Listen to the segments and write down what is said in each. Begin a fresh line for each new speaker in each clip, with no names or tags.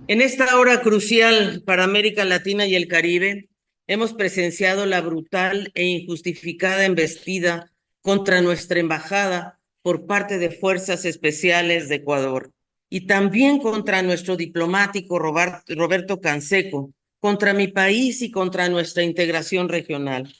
En esta hora crucial para América Latina y el Caribe, hemos presenciado la brutal e injustificada embestida contra nuestra embajada por parte de fuerzas especiales de Ecuador y también contra nuestro diplomático Roberto Canseco, contra mi país y contra nuestra integración regional.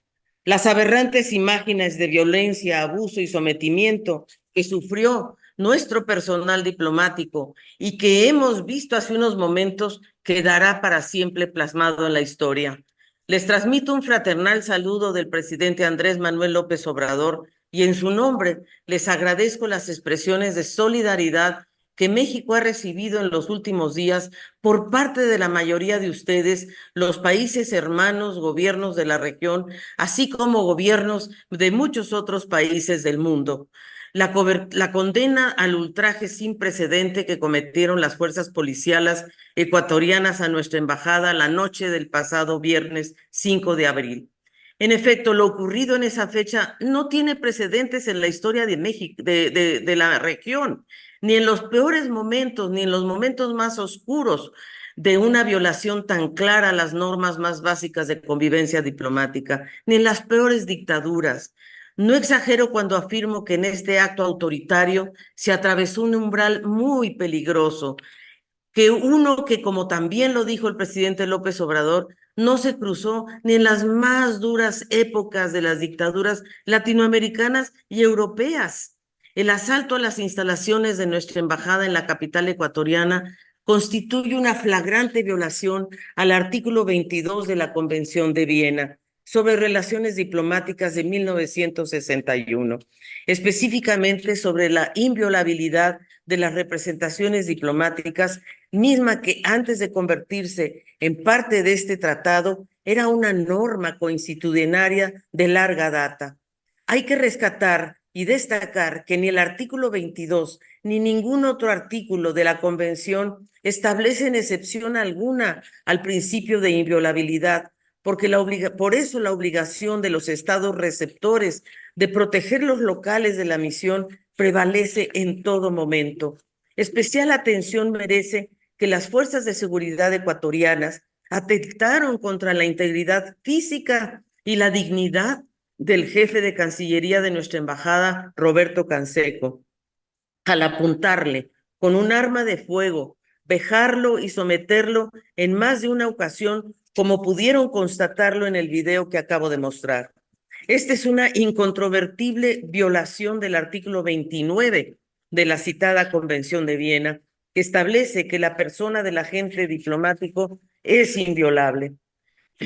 Las aberrantes imágenes de violencia, abuso y sometimiento que sufrió nuestro personal diplomático y que hemos visto hace unos momentos quedará para siempre plasmado en la historia. Les transmito un fraternal saludo del presidente Andrés Manuel López Obrador y en su nombre les agradezco las expresiones de solidaridad que México ha recibido en los últimos días por parte de la mayoría de ustedes, los países hermanos, gobiernos de la región, así como gobiernos de muchos otros países del mundo. La condena al ultraje sin precedente que cometieron las fuerzas policiales ecuatorianas a nuestra embajada la noche del pasado viernes 5 de abril. En efecto, lo ocurrido en esa fecha no tiene precedentes en la historia de México, de la región, ni en los peores momentos, ni en los momentos más oscuros de una violación tan clara a las normas más básicas de convivencia diplomática, ni en las peores dictaduras. No exagero cuando afirmo que en este acto autoritario se atravesó un umbral muy peligroso, que uno que, como también lo dijo el presidente López Obrador, no se cruzó ni en las más duras épocas de las dictaduras latinoamericanas y europeas. El asalto a las instalaciones de nuestra embajada en la capital ecuatoriana constituye una flagrante violación al artículo 22 de la Convención de Viena sobre relaciones diplomáticas de 1961, específicamente sobre la inviolabilidad de las representaciones diplomáticas, misma que antes de convertirse en parte de este tratado era una norma constitucionaria de larga data. Hay que rescatar y destacar que ni el artículo 22 ni ningún otro artículo de la Convención establecen excepción alguna al principio de inviolabilidad, porque por eso la obligación de los estados receptores de proteger los locales de la misión prevalece en todo momento. Especial atención merece que las fuerzas de seguridad ecuatorianas atentaron contra la integridad física y la dignidad del jefe de Cancillería de nuestra embajada, Roberto Canseco, al apuntarle con un arma de fuego, vejarlo y someterlo en más de una ocasión, como pudieron constatarlo en el video que acabo de mostrar. Esta es una incontrovertible violación del artículo 29 de la citada Convención de Viena, que establece que la persona del agente diplomático es inviolable.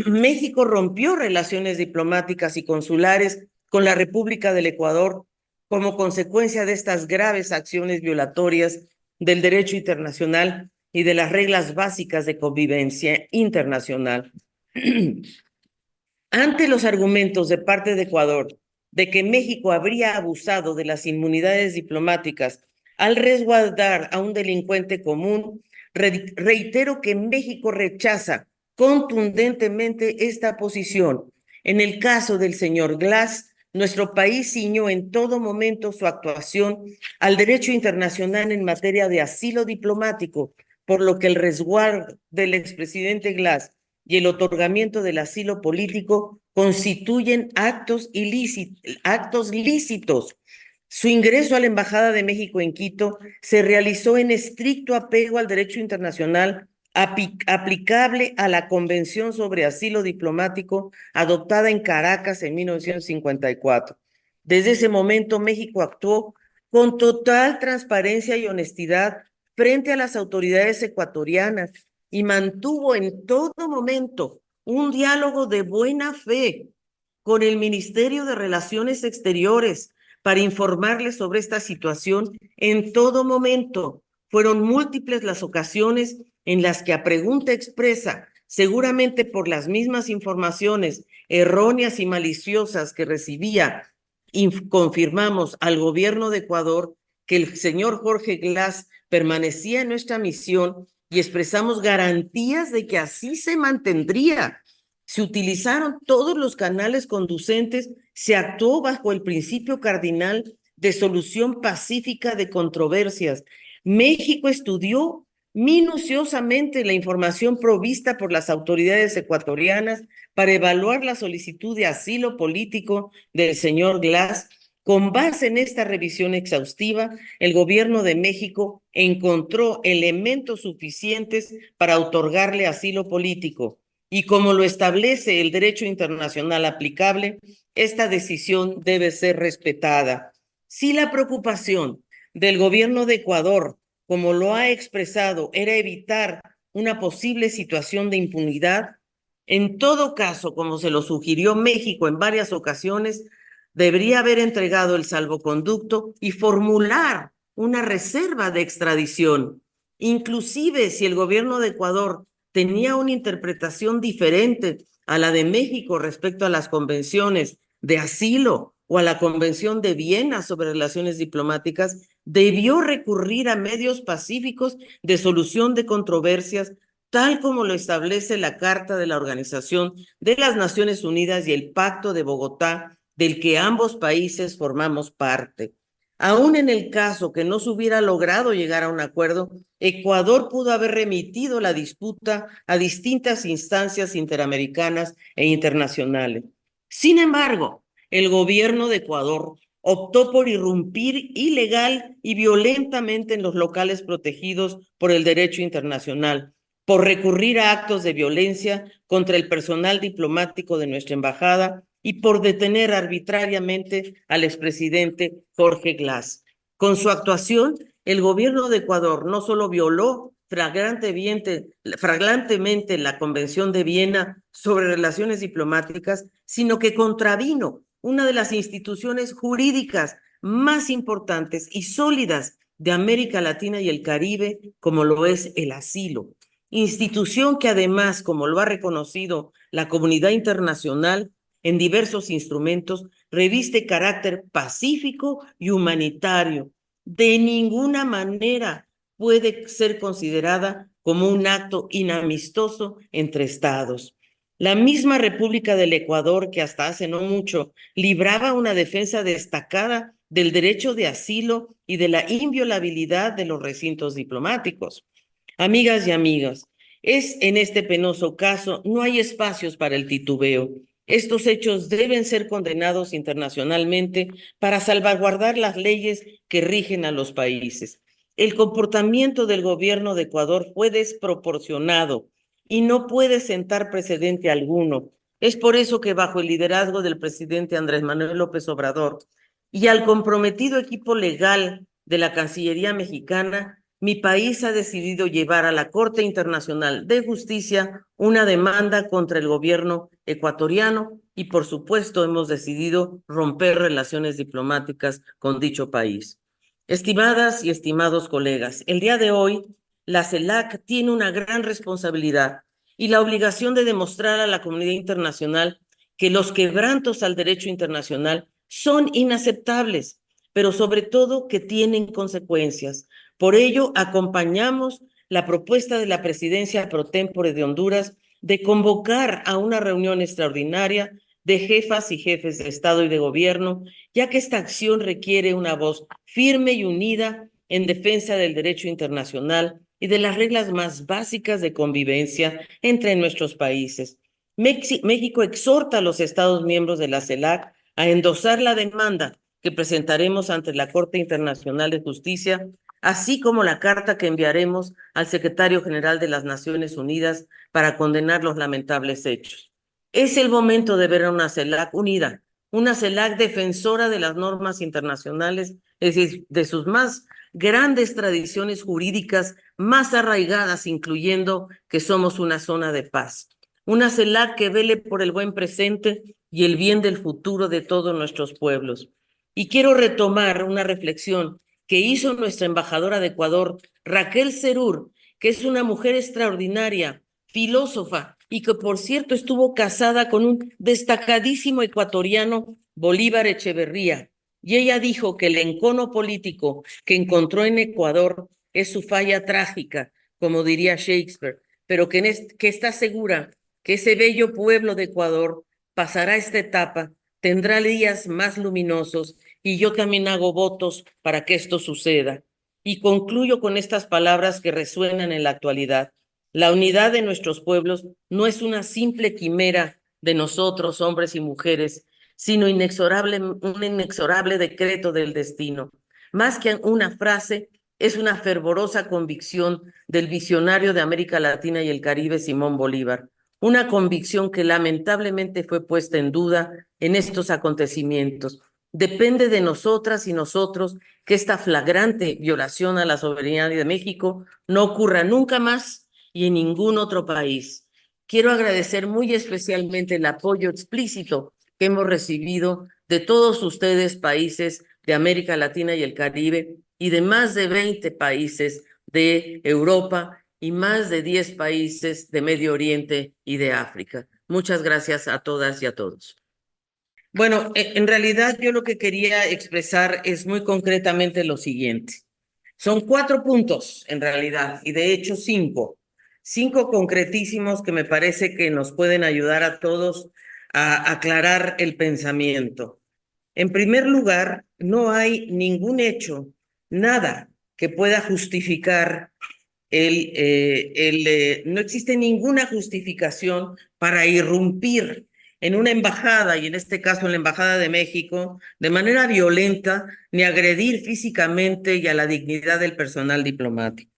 México rompió relaciones diplomáticas y consulares con la República del Ecuador como consecuencia de estas graves acciones violatorias del derecho internacional y de las reglas básicas de convivencia internacional. Ante los argumentos de parte de Ecuador de que México habría abusado de las inmunidades diplomáticas al resguardar a un delincuente común, reitero que México rechaza contundentemente esta posición. En el caso del señor Glass, nuestro país ciñó en todo momento su actuación al derecho internacional en materia de asilo diplomático, por lo que el resguardo del expresidente Glass y el otorgamiento del asilo político constituyen actos lícitos. Su ingreso a la Embajada de México en Quito se realizó en estricto apego al derecho internacional aplicable a la Convención sobre Asilo Diplomático adoptada en Caracas en 1954. Desde ese momento, México actuó con total transparencia y honestidad frente a las autoridades ecuatorianas y mantuvo en todo momento un diálogo de buena fe con el Ministerio de Relaciones Exteriores para informarles sobre esta situación en todo momento. Fueron múltiples las ocasiones en las que a pregunta expresa, seguramente por las mismas informaciones erróneas y maliciosas que recibía, confirmamos al gobierno de Ecuador que el señor Jorge Glass permanecía en nuestra misión y expresamos garantías de que así se mantendría. Se utilizaron todos los canales conducentes, se actuó bajo el principio cardinal de solución pacífica de controversias. México estudió minuciosamente la información provista por las autoridades ecuatorianas para evaluar la solicitud de asilo político del señor Glass. Con base en esta revisión exhaustiva, el gobierno de México encontró elementos suficientes para otorgarle asilo político. Y como lo establece el derecho internacional aplicable, esta decisión debe ser respetada. Si la preocupación del gobierno de Ecuador, como lo ha expresado, era evitar una posible situación de impunidad, en todo caso, como se lo sugirió México en varias ocasiones, debería haber entregado el salvoconducto y formular una reserva de extradición. Inclusive si el gobierno de Ecuador tenía una interpretación diferente a la de México respecto a las convenciones de asilo o a la Convención de Viena sobre relaciones diplomáticas, debió recurrir a medios pacíficos de solución de controversias, tal como lo establece la Carta de la Organización de las Naciones Unidas y el Pacto de Bogotá, del que ambos países formamos parte. Aún en el caso que no se hubiera logrado llegar a un acuerdo, Ecuador pudo haber remitido la disputa a distintas instancias interamericanas e internacionales. Sin embargo, el gobierno de Ecuador optó por irrumpir ilegal y violentamente en los locales protegidos por el derecho internacional, por recurrir a actos de violencia contra el personal diplomático de nuestra embajada y por detener arbitrariamente al expresidente Jorge Glass. Con su actuación, el gobierno de Ecuador no solo violó flagrantemente la Convención de Viena sobre relaciones diplomáticas, sino que contravino una de las instituciones jurídicas más importantes y sólidas de América Latina y el Caribe, como lo es el asilo. Institución que además, como lo ha reconocido la comunidad internacional en diversos instrumentos, reviste carácter pacífico y humanitario. De ninguna manera puede ser considerada como un acto inamistoso entre estados. La misma República del Ecuador, que hasta hace no mucho libraba una defensa destacada del derecho de asilo y de la inviolabilidad de los recintos diplomáticos. Amigas y amigas, en este penoso caso no hay espacios para el titubeo. Estos hechos deben ser condenados internacionalmente para salvaguardar las leyes que rigen a los países. El comportamiento del gobierno de Ecuador fue desproporcionado y no puede sentar precedente alguno. Es por eso que bajo el liderazgo del presidente Andrés Manuel López Obrador y al comprometido equipo legal de la Cancillería mexicana, mi país ha decidido llevar a la Corte Internacional de Justicia una demanda contra el gobierno ecuatoriano y, por supuesto, hemos decidido romper relaciones diplomáticas con dicho país. Estimadas y estimados colegas, el día de hoy la CELAC tiene una gran responsabilidad y la obligación de demostrar a la comunidad internacional que los quebrantos al derecho internacional son inaceptables, pero sobre todo que tienen consecuencias. Por ello, acompañamos la propuesta de la presidencia pro tempore de Honduras de convocar a una reunión extraordinaria de jefas y jefes de Estado y de Gobierno, ya que esta acción requiere una voz firme y unida en defensa del derecho internacional y de las reglas más básicas de convivencia entre nuestros países. México exhorta a los Estados miembros de la CELAC a endosar la demanda que presentaremos ante la Corte Internacional de Justicia, así como la carta que enviaremos al secretario general de las Naciones Unidas para condenar los lamentables hechos. Es el momento de ver a una CELAC unida, una CELAC defensora de las normas internacionales, es decir, de sus más grandes tradiciones jurídicas más arraigadas, incluyendo que somos una zona de paz. Una CELAC que vele por el buen presente y el bien del futuro de todos nuestros pueblos. Y quiero retomar una reflexión que hizo nuestra embajadora de Ecuador, Raquel Serur, que es una mujer extraordinaria, filósofa, y que por cierto estuvo casada con un destacadísimo ecuatoriano, Bolívar Echeverría. Y ella dijo que el encono político que encontró en Ecuador es su falla trágica, como diría Shakespeare, pero que está segura que ese bello pueblo de Ecuador pasará esta etapa, tendrá días más luminosos y yo también hago votos para que esto suceda. Y concluyo con estas palabras que resuenan en la actualidad. La unidad de nuestros pueblos no es una simple quimera de nosotros, hombres y mujeres, sino un inexorable decreto del destino. Más que una frase, es una fervorosa convicción del visionario de América Latina y el Caribe, Simón Bolívar. Una convicción que lamentablemente fue puesta en duda en estos acontecimientos. Depende de nosotras y nosotros que esta flagrante violación a la soberanía de México no ocurra nunca más y en ningún otro país. Quiero agradecer muy especialmente el apoyo explícito que hemos recibido de todos ustedes, países de América Latina y el Caribe, y de más de 20 países de Europa y más de 10 países de Medio Oriente y de África. Muchas gracias a todas y a todos. Bueno, en realidad yo lo que quería expresar es muy concretamente lo siguiente. Son 4 puntos en realidad, y de hecho 5. 5 concretísimos que me parece que nos pueden ayudar a todos a aclarar el pensamiento. En primer lugar, no hay ningún hecho, nada que pueda justificar no existe ninguna justificación para irrumpir en una embajada, y en este caso en la Embajada de México, de manera violenta, ni agredir físicamente y a la dignidad del personal diplomático.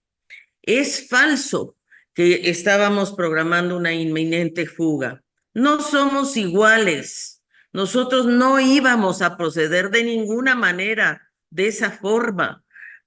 Es falso que estábamos programando una inminente fuga. No somos iguales. Nosotros no íbamos a proceder de ninguna manera de esa forma.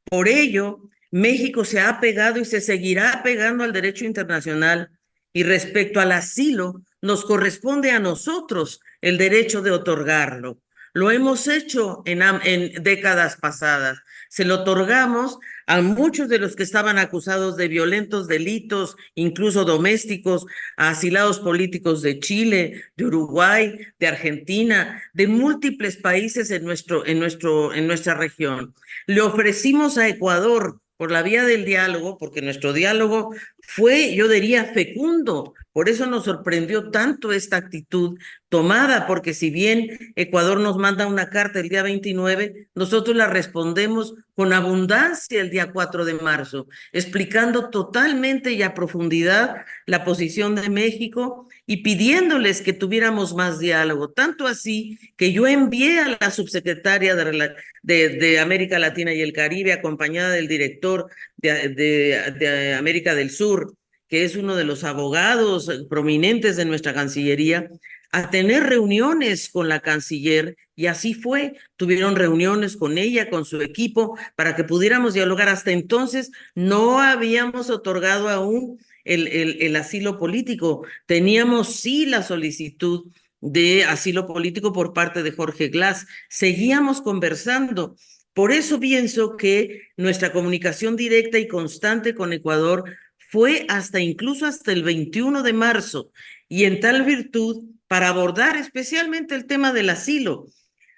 Por ello, México se ha apegado y se seguirá apegando al derecho internacional, y respecto al asilo, nos corresponde a nosotros el derecho de otorgarlo. Lo hemos hecho en décadas pasadas. Se lo otorgamos a muchos de los que estaban acusados de violentos delitos, incluso domésticos, a asilados políticos de Chile, de Uruguay, de Argentina, de múltiples países en nuestra región. Le ofrecimos a Ecuador por la vía del diálogo, porque nuestro diálogo fue, yo diría, fecundo. Por eso nos sorprendió tanto esta actitud tomada, porque si bien Ecuador nos manda una carta el día 29, nosotros la respondemos con abundancia el día 4 de marzo, explicando totalmente y a profundidad la posición de México y pidiéndoles que tuviéramos más diálogo. Tanto así que yo envié a la subsecretaria de América Latina y el Caribe, acompañada del director de América del Sur, que es uno de los abogados prominentes de nuestra Cancillería, a tener reuniones con la canciller, y así fue. Tuvieron reuniones con ella, con su equipo, para que pudiéramos dialogar. Hasta entonces no habíamos otorgado aún el asilo político. Teníamos sí la solicitud de asilo político por parte de Jorge Glass. Seguíamos conversando. Por eso pienso que nuestra comunicación directa y constante con Ecuador fue incluso hasta el 21 de marzo, y en tal virtud, para abordar especialmente el tema del asilo.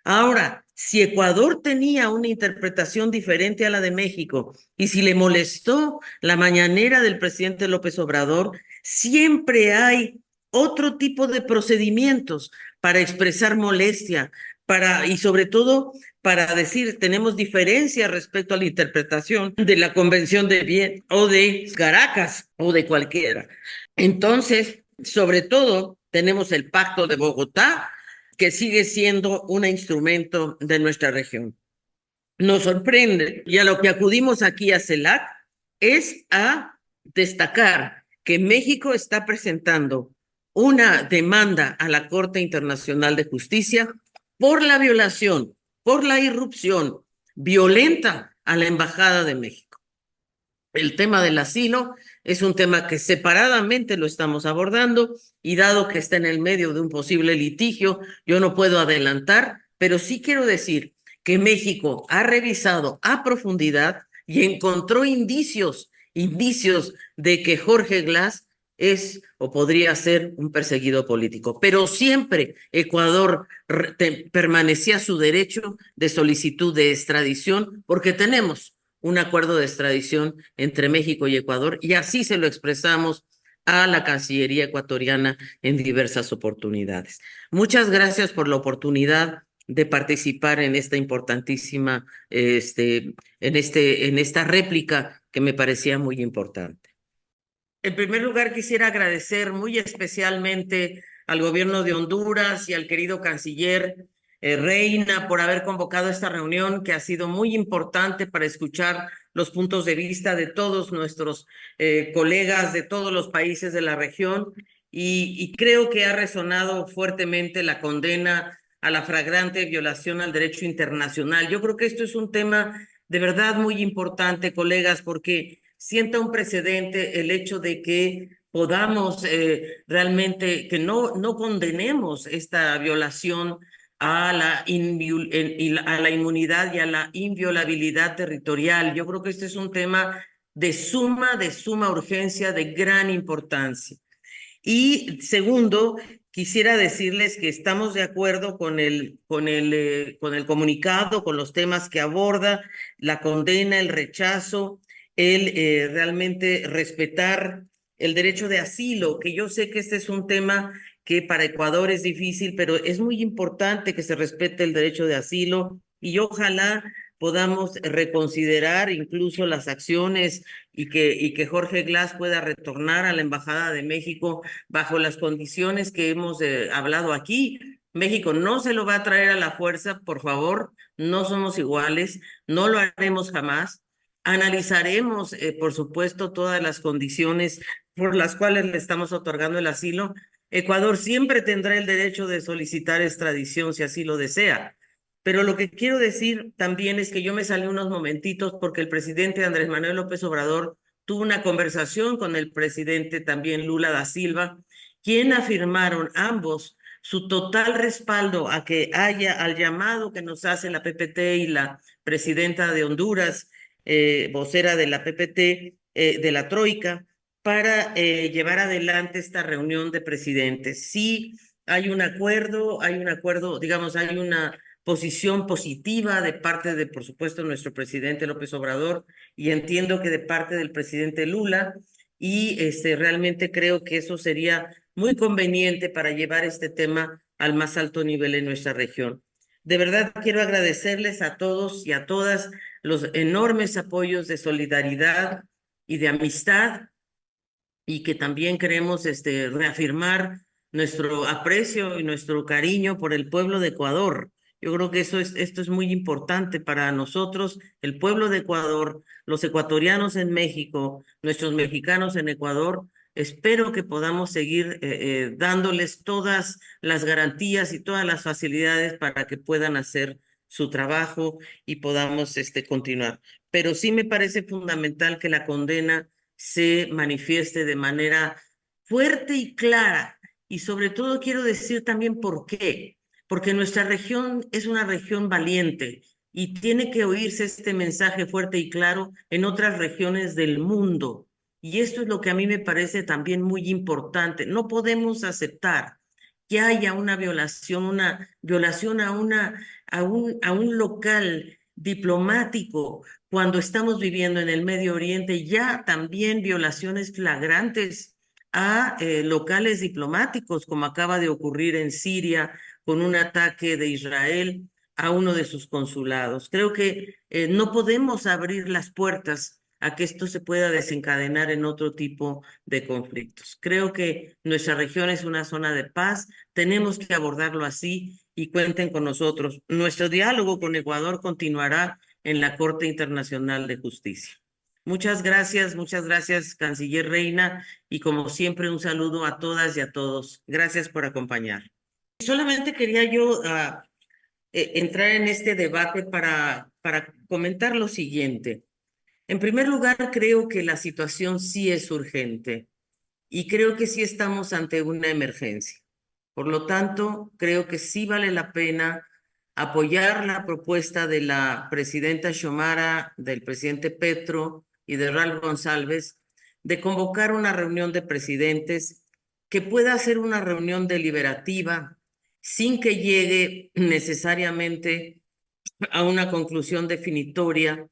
Ahora, si Ecuador tenía una interpretación diferente a la de México, y si le molestó la mañanera del presidente López Obrador, siempre hay otro tipo de procedimientos para expresar molestia, y sobre todo para decir tenemos diferencias respecto a la interpretación de la Convención de Viena o de Caracas o de cualquiera. Entonces, sobre todo, tenemos el Pacto de Bogotá, que sigue siendo un instrumento de nuestra región. Nos sorprende, y a lo que acudimos aquí a CELAC es a destacar que México está presentando una demanda a la Corte Internacional de Justicia por la violación, por la irrupción violenta a la Embajada de México. El tema del asilo es un tema que separadamente lo estamos abordando, y dado que está en el medio de un posible litigio, yo no puedo adelantar, pero sí quiero decir que México ha revisado a profundidad y encontró indicios de que Jorge Glass es o podría ser un perseguido político. Pero siempre Ecuador permanecía a su derecho de solicitud de extradición, porque tenemos un acuerdo de extradición entre México y Ecuador, y así se lo expresamos a la Cancillería ecuatoriana en diversas oportunidades. Muchas gracias por la oportunidad de participar en esta importantísima, en esta réplica que me parecía muy importante. En primer lugar, quisiera agradecer muy especialmente al gobierno de Honduras y al querido canciller Reina por haber convocado esta reunión que ha sido muy importante para escuchar los puntos de vista de todos nuestros colegas de todos los países de la región y creo que ha resonado fuertemente la condena a la flagrante violación al derecho internacional. Yo creo que esto es un tema de verdad muy importante, colegas, porque sienta un precedente el hecho de que podamos realmente, que no condenemos esta violación a a la inmunidad y a la inviolabilidad territorial. Yo creo que este es un tema de suma urgencia, de gran importancia. Y segundo, quisiera decirles que estamos de acuerdo con con el comunicado, con los temas que aborda, la condena, el rechazo, el realmente respetar el derecho de asilo, que yo sé que este es un tema que para Ecuador es difícil, pero es muy importante que se respete el derecho de asilo y ojalá podamos reconsiderar incluso las acciones y que Jorge Glass pueda retornar a la Embajada de México bajo las condiciones que hemos hablado aquí. México no se lo va a traer a la fuerza, por favor, no somos iguales, no lo haremos jamás. Analizaremos, por supuesto, todas las condiciones por las cuales le estamos otorgando el asilo. Ecuador siempre tendrá el derecho de solicitar extradición si así lo desea. Pero lo que quiero decir también es que yo me salí unos momentitos porque el presidente Andrés Manuel López Obrador tuvo una conversación con el presidente también Lula da Silva, quien afirmaron ambos su total respaldo a que haya al llamado que nos hace la PPT y la presidenta de Honduras, vocera de la PPT, de la Troika, para llevar adelante esta reunión de presidentes. Sí, hay un acuerdo, digamos, hay una posición positiva de parte de, por supuesto, nuestro presidente López Obrador y entiendo que de parte del presidente Lula y realmente creo que eso sería muy conveniente para llevar este tema al más alto nivel en nuestra región. De verdad quiero agradecerles a todos y a todas los enormes apoyos de solidaridad y de amistad y que también queremos reafirmar nuestro aprecio y nuestro cariño por el pueblo de Ecuador. Yo creo que esto es muy importante para nosotros, el pueblo de Ecuador, los ecuatorianos en México, nuestros mexicanos en Ecuador. Espero que podamos seguir dándoles todas las garantías y todas las facilidades para que puedan hacer su trabajo y podamos continuar. Pero sí me parece fundamental que la condena se manifieste de manera fuerte y clara. Y sobre todo quiero decir también por qué. Porque nuestra región es una región valiente y tiene que oírse este mensaje fuerte y claro en otras regiones del mundo. Y esto es lo que a mí me parece también muy importante. No podemos aceptar que haya una violación a un local diplomático cuando estamos viviendo en el Medio Oriente, ya también violaciones flagrantes a locales diplomáticos, como acaba de ocurrir en Siria con un ataque de Israel a uno de sus consulados. Creo que no podemos abrir las puertas a que esto se pueda desencadenar en otro tipo de conflictos. Creo que nuestra región es una zona de paz, tenemos que abordarlo así y cuenten con nosotros. Nuestro diálogo con Ecuador continuará en la Corte Internacional de Justicia. Muchas gracias, Canciller Reina, y como siempre un saludo a todas y a todos. Gracias por acompañar. Solamente quería yo entrar en este debate para comentar lo siguiente. En primer lugar, creo que la situación sí es urgente y creo que sí estamos ante una emergencia. Por lo tanto, creo que sí vale la pena apoyar la propuesta de la presidenta Xiomara, del presidente Petro y de Ralph González de convocar una reunión de presidentes que pueda ser una reunión deliberativa sin que llegue necesariamente a una conclusión definitoria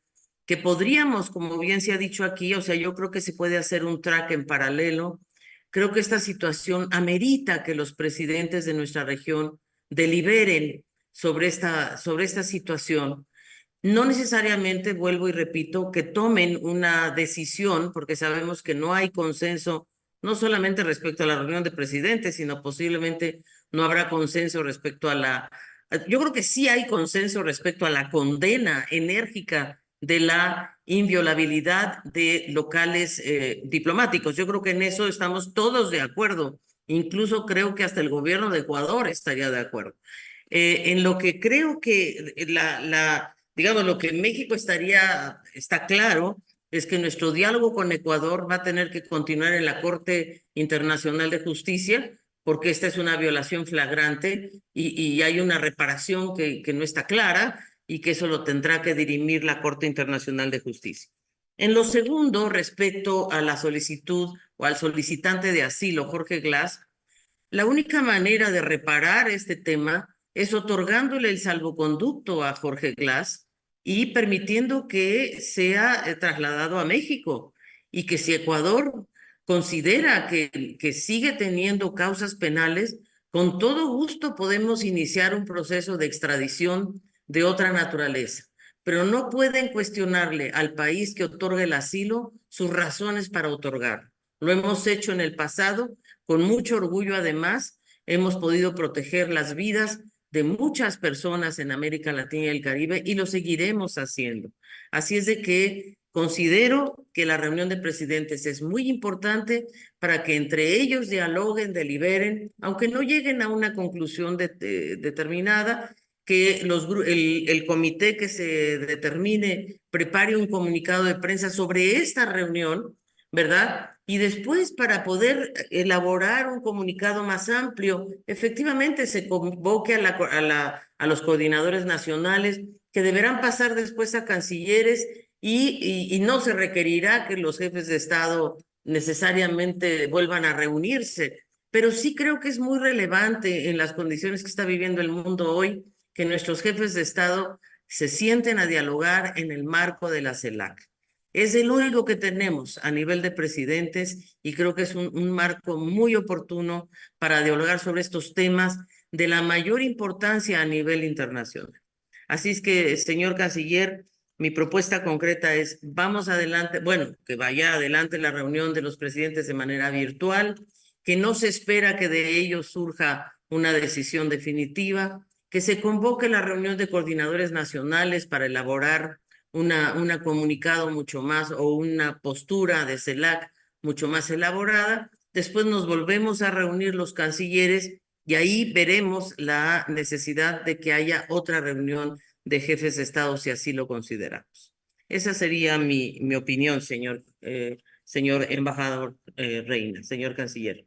que podríamos, como bien se ha dicho aquí, o sea, yo creo que se puede hacer un track en paralelo. Creo que esta situación amerita que los presidentes de nuestra región deliberen sobre esta situación. No necesariamente, vuelvo y repito, que tomen una decisión, porque sabemos que no hay consenso, no solamente respecto a la reunión de presidentes, sino posiblemente no habrá consenso respecto a yo creo que sí hay consenso respecto a la condena enérgica de la inviolabilidad de locales diplomáticos. Yo creo que en eso estamos todos de acuerdo. Incluso creo que hasta el gobierno de Ecuador estaría de acuerdo. En lo que creo que digamos, lo que México está claro, es que nuestro diálogo con Ecuador va a tener que continuar en la Corte Internacional de Justicia, porque esta es una violación flagrante y hay una reparación que no está clara y que eso lo tendrá que dirimir la Corte Internacional de Justicia. En lo segundo, respecto a la solicitud o al solicitante de asilo, Jorge Glass, la única manera de reparar este tema es otorgándole el salvoconducto a Jorge Glass y permitiendo que sea trasladado a México y que si Ecuador considera que sigue teniendo causas penales, con todo gusto podemos iniciar un proceso de extradición de otra naturaleza. Pero no pueden cuestionarle al país que otorga el asilo sus razones para otorgar. Lo hemos hecho en el pasado con mucho orgullo, además, hemos podido proteger las vidas de muchas personas en América Latina y el Caribe y lo seguiremos haciendo. Así es de que considero que la reunión de presidentes es muy importante para que entre ellos dialoguen, deliberen, aunque no lleguen a una conclusión determinada, que el comité que se determine prepare un comunicado de prensa sobre esta reunión, ¿verdad? Y después, para poder elaborar un comunicado más amplio, efectivamente se convoque a los coordinadores nacionales que deberán pasar después a cancilleres y no se requerirá que los jefes de Estado necesariamente vuelvan a reunirse. Pero sí creo que es muy relevante en las condiciones que está viviendo el mundo hoy que nuestros jefes de Estado se sienten a dialogar en el marco de la CELAC. Es el único que tenemos a nivel de presidentes y creo que es un marco muy oportuno para dialogar sobre estos temas de la mayor importancia a nivel internacional. Así es que, señor canciller, mi propuesta concreta es, vamos adelante, bueno, que vaya adelante la reunión de los presidentes de manera virtual, que no se espera que de ello surja una decisión definitiva, que se convoque la reunión de coordinadores nacionales para elaborar una comunicado mucho más o una postura de CELAC mucho más elaborada. Después nos volvemos a reunir los cancilleres y ahí veremos la necesidad de que haya otra reunión de jefes de Estado si así lo consideramos. Esa sería mi opinión, señor embajador Reina, señor canciller.